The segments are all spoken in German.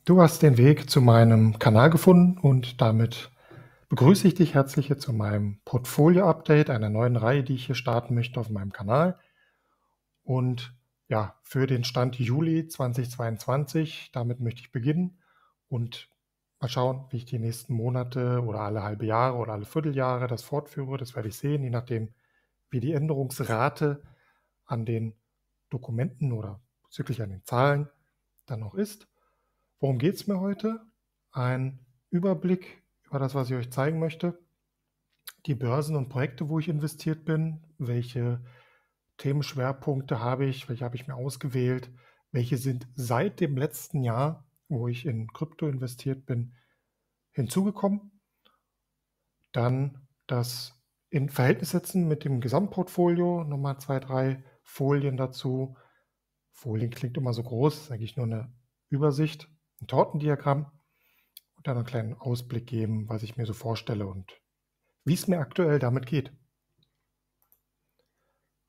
Du hast den Weg zu meinem Kanal gefunden und damit begrüße ich dich herzlich hier zu meinem Portfolio-Update, einer neuen Reihe, die ich hier starten möchte auf meinem Kanal. Und ja, für den Stand Juli 2022, damit möchte ich beginnen und mal schauen, wie ich die nächsten Monate oder alle halbe Jahre oder alle Vierteljahre das fortführe. Das werde ich sehen, je nachdem, wie die Änderungsrate an den Dokumenten oder bezüglich an den Zahlen dann noch ist. Worum geht es mir heute? Ein Überblick über das, was ich euch zeigen möchte. Die Börsen und Projekte, wo ich investiert bin, welche Themenschwerpunkte habe ich, welche habe ich mir ausgewählt, welche sind seit dem letzten Jahr, wo ich in Krypto investiert bin, hinzugekommen. Dann das in Verhältnis setzen mit dem Gesamtportfolio, nochmal 2, 3 Folien dazu. Folien klingt immer so groß, ist eigentlich nur eine Übersicht, ein Tortendiagramm. Und dann einen kleinen Ausblick geben, was ich mir so vorstelle und wie es mir aktuell damit geht.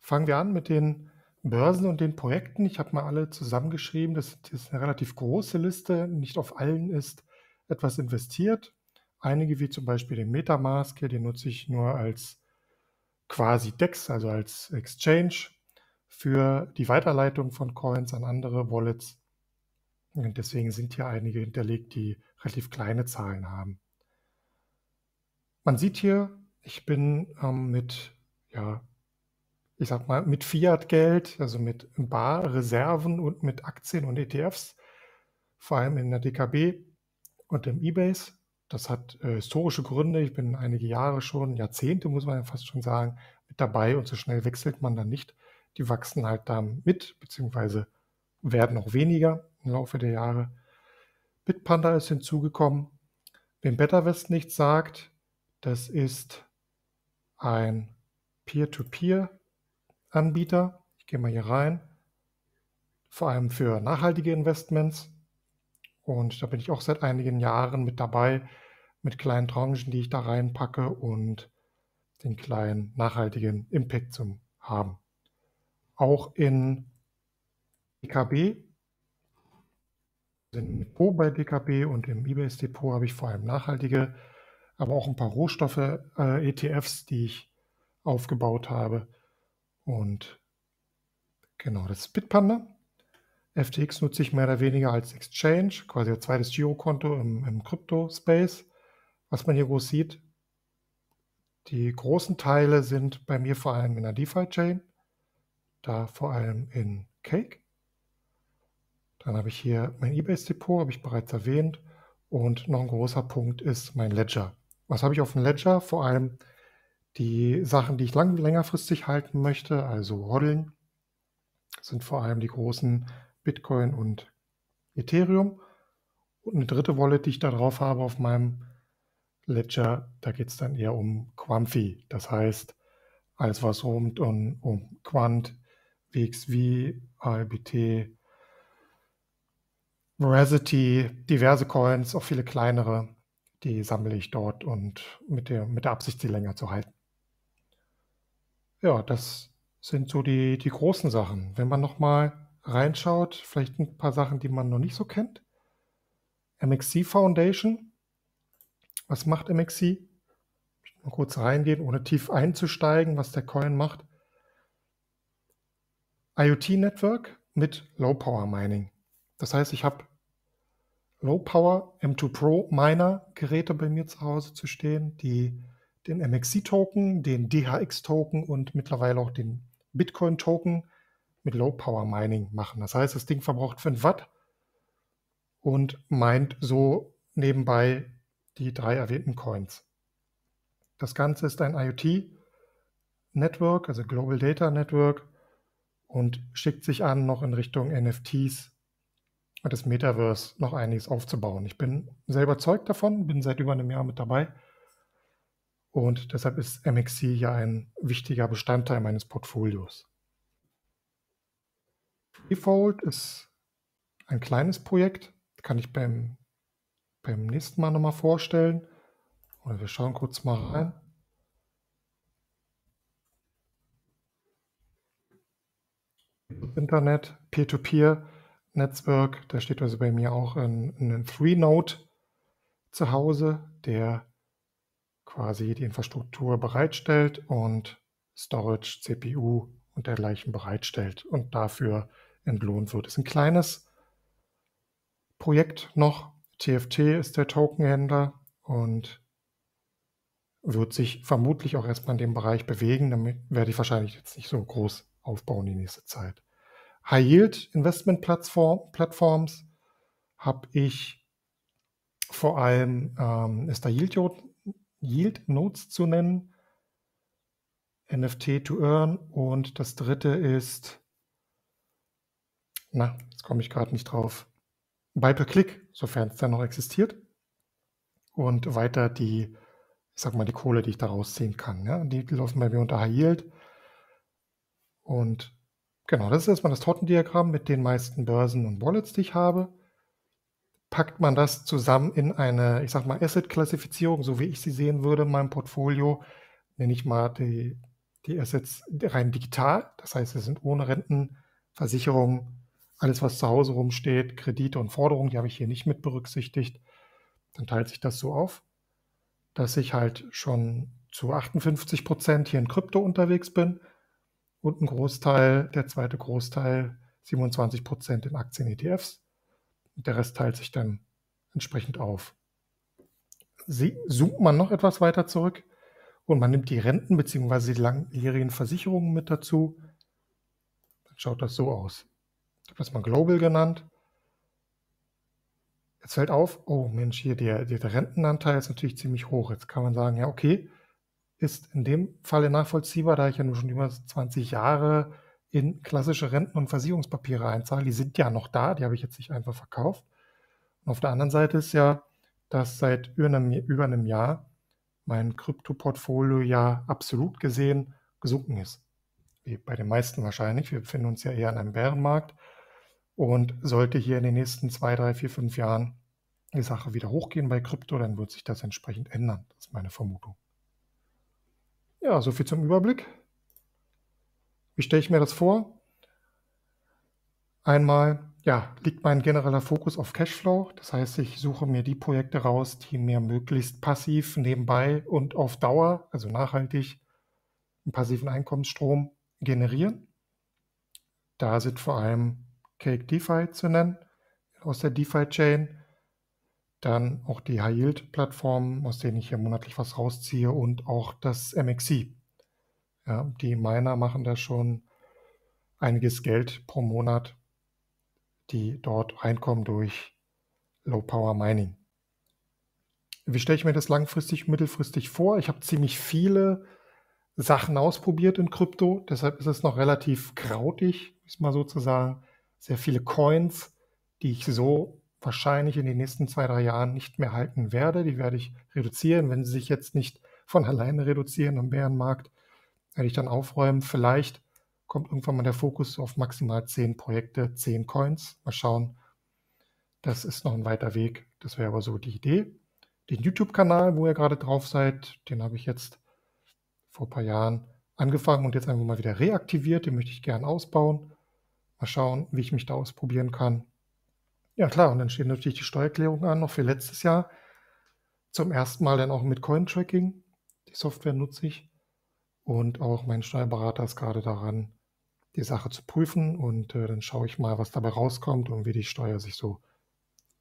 Fangen wir an mit den Börsen und den Projekten. Ich habe mal alle zusammengeschrieben. Das ist eine relativ große Liste. Nicht auf allen ist etwas investiert. Einige, wie zum Beispiel den MetaMask hier, den nutze ich nur als quasi DEX, also als Exchange für die Weiterleitung von Coins an andere Wallets. Und deswegen sind hier einige hinterlegt, die relativ kleine Zahlen haben. Man sieht hier, ich bin mit, ja, ich sag mal, mit Fiat-Geld, also mit Barreserven und mit Aktien und ETFs, vor allem in der DKB und im eBase. Das hat historische Gründe. Ich bin einige Jahre schon, Jahrzehnte muss man ja fast schon sagen, mit dabei und so schnell wechselt man dann nicht. Die wachsen halt da mit, beziehungsweise werden auch weniger im Laufe der Jahre. Bitpanda ist hinzugekommen. Wem BetterWest nichts sagt, das ist ein Peer-to-Peer-Anbieter. Ich gehe mal hier rein, vor allem für nachhaltige Investments. Und da bin ich auch seit einigen Jahren mit dabei, mit kleinen Tranchen, die ich da reinpacke und den kleinen nachhaltigen Impact zu haben. Auch in DKB, im Depot bei DKB und im eBase Depot habe ich vor allem nachhaltige, aber auch ein paar Rohstoffe, ETFs, die ich aufgebaut habe. Und genau, das ist Bitpanda. FTX nutze ich mehr oder weniger als Exchange, quasi als zweites Girokonto im Krypto-Space. Was man hier groß sieht, die großen Teile sind bei mir vor allem in der DeFi-Chain, da vor allem in Cake. Dann habe ich hier mein eBase-Depot, habe ich bereits erwähnt. Und noch ein großer Punkt ist mein Ledger. Was habe ich auf dem Ledger? Vor allem die Sachen, die ich längerfristig halten möchte, also HODLn, sind vor allem die großen Bitcoin und Ethereum. Und eine dritte Wallet, die ich da drauf habe auf meinem Ledger, da geht es dann eher um Quamfi. Das heißt, alles was rund um Quant, WXV, ALBT, Veracity, diverse Coins, auch viele kleinere, die sammle ich dort und mit der Absicht, sie länger zu halten. Ja, das sind so die großen Sachen. Wenn man nochmal reinschaut, vielleicht ein paar Sachen, die man noch nicht so kennt. MXC Foundation. Was macht MXC? Mal kurz reingehen, ohne tief einzusteigen, was der Coin macht. IoT-Network mit Low-Power-Mining. Das heißt, ich habe Low-Power M2 Pro Miner-Geräte bei mir zu Hause zu stehen, die den MXC-Token, den DHX-Token und mittlerweile auch den Bitcoin-Token mit Low-Power-Mining machen. Das heißt, das Ding verbraucht 5 Watt und meint so nebenbei die 3 erwähnten Coins. Das Ganze ist ein IoT-Network, also Global Data Network, und schickt sich an, noch in Richtung NFTs und das Metaverse noch einiges aufzubauen. Ich bin sehr überzeugt davon, bin seit über einem Jahr mit dabei und deshalb ist MXC ja ein wichtiger Bestandteil meines Portfolios. Freefold ist ein kleines Projekt, kann ich beim nächsten Mal nochmal vorstellen. Oder wir schauen kurz mal rein. Internet, Peer-to-Peer Netzwerk. Da steht also bei mir auch ein Three-Node zu Hause, der quasi die Infrastruktur bereitstellt und Storage, CPU und dergleichen bereitstellt und dafür entlohnt wird. Das ist ein kleines Projekt noch. TFT ist der Tokenhändler und wird sich vermutlich auch erstmal in dem Bereich bewegen. Damit werde ich wahrscheinlich jetzt nicht so groß aufbauen die nächste Zeit. High-Yield-Investment-Plattforms habe ich vor allem, ist da Yield Nodes zu nennen, NFT to Earn und das dritte ist, jetzt komme ich gerade nicht drauf, Buy per Click, sofern es dann noch existiert. Und weiter die Kohle, die ich da rausziehen kann. Ja? Die laufen bei mir unter High Yield. Und genau, das ist erstmal das Tortendiagramm mit den meisten Börsen und Wallets, die ich habe. Packt man das zusammen in eine, Asset-Klassifizierung, so wie ich sie sehen würde in meinem Portfolio, nenne ich mal die Assets rein digital. Das heißt, sie sind ohne Renten, Versicherungen, alles, was zu Hause rumsteht, Kredite und Forderungen, die habe ich hier nicht mit berücksichtigt. Dann teilt sich das so auf, dass ich halt schon zu 58% hier in Krypto unterwegs bin und der zweite Großteil, 27% in Aktien-ETFs. Der Rest teilt sich dann entsprechend auf. Zoomt man noch etwas weiter zurück und man nimmt die Renten bzw. die langjährigen Versicherungen mit dazu, dann schaut das so aus. Ich habe das mal Global genannt. Jetzt fällt auf, oh Mensch, hier der Rentenanteil ist natürlich ziemlich hoch. Jetzt kann man sagen, ja okay, ist in dem Falle nachvollziehbar, da ich ja nun schon über 20 Jahre in klassische Renten- und Versicherungspapiere einzahle. Die sind ja noch da, die habe ich jetzt nicht einfach verkauft. Und auf der anderen Seite ist ja, dass seit über einem Jahr mein Krypto-Portfolio ja absolut gesehen gesunken ist. Wie bei den meisten wahrscheinlich. Wir befinden uns ja eher in einem Bärenmarkt. Und sollte hier in den nächsten 2, 3, 4, 5 Jahren die Sache wieder hochgehen bei Krypto, dann wird sich das entsprechend ändern. Das ist meine Vermutung. Ja, soviel zum Überblick. Wie stelle ich mir das vor? Einmal, liegt mein genereller Fokus auf Cashflow. Das heißt, ich suche mir die Projekte raus, die mir möglichst passiv nebenbei und auf Dauer, also nachhaltig, einen passiven Einkommensstrom generieren. Da sind vor allem Cake DeFi zu nennen, aus der DeFi-Chain. Dann auch die High-Yield-Plattformen, aus denen ich hier monatlich was rausziehe und auch das MXC. Ja, die Miner machen da schon einiges Geld pro Monat, die dort reinkommen durch Low-Power-Mining. Wie stelle ich mir das langfristig, mittelfristig vor? Ich habe ziemlich viele Sachen ausprobiert in Krypto, deshalb ist es noch relativ krautig, ist mal sozusagen. Sehr viele Coins, die ich so wahrscheinlich in den nächsten 2, 3 Jahren nicht mehr halten werde. Die werde ich reduzieren. Wenn sie sich jetzt nicht von alleine reduzieren am Bärenmarkt, werde ich dann aufräumen. Vielleicht kommt irgendwann mal der Fokus auf maximal 10 Projekte, 10 Coins. Mal schauen. Das ist noch ein weiter Weg. Das wäre aber so die Idee. Den YouTube-Kanal, wo ihr gerade drauf seid, den habe ich jetzt vor ein paar Jahren angefangen und jetzt einfach mal wieder reaktiviert. Den möchte ich gerne ausbauen. Mal schauen, wie ich mich da ausprobieren kann. Ja klar, und dann stehen natürlich die Steuererklärungen an, noch für letztes Jahr. Zum ersten Mal dann auch mit Cointracking. Die Software nutze ich. Und auch mein Steuerberater ist gerade daran, die Sache zu prüfen. Und dann schaue ich mal, was dabei rauskommt und wie die Steuer sich so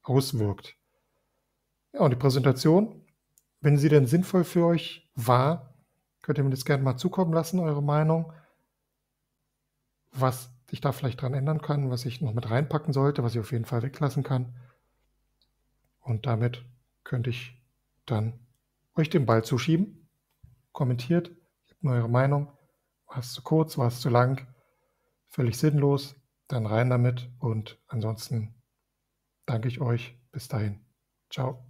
auswirkt. Ja, und die Präsentation, wenn sie denn sinnvoll für euch war, könnt ihr mir das gerne mal zukommen lassen, eure Meinung, was ich da vielleicht dran ändern kann, was ich noch mit reinpacken sollte, was ich auf jeden Fall weglassen kann. Und damit könnte ich dann euch den Ball zuschieben. Kommentiert, gebt mir eure Meinung. War es zu kurz, war es zu lang, völlig sinnlos, dann rein damit und ansonsten danke ich euch. Bis dahin. Ciao.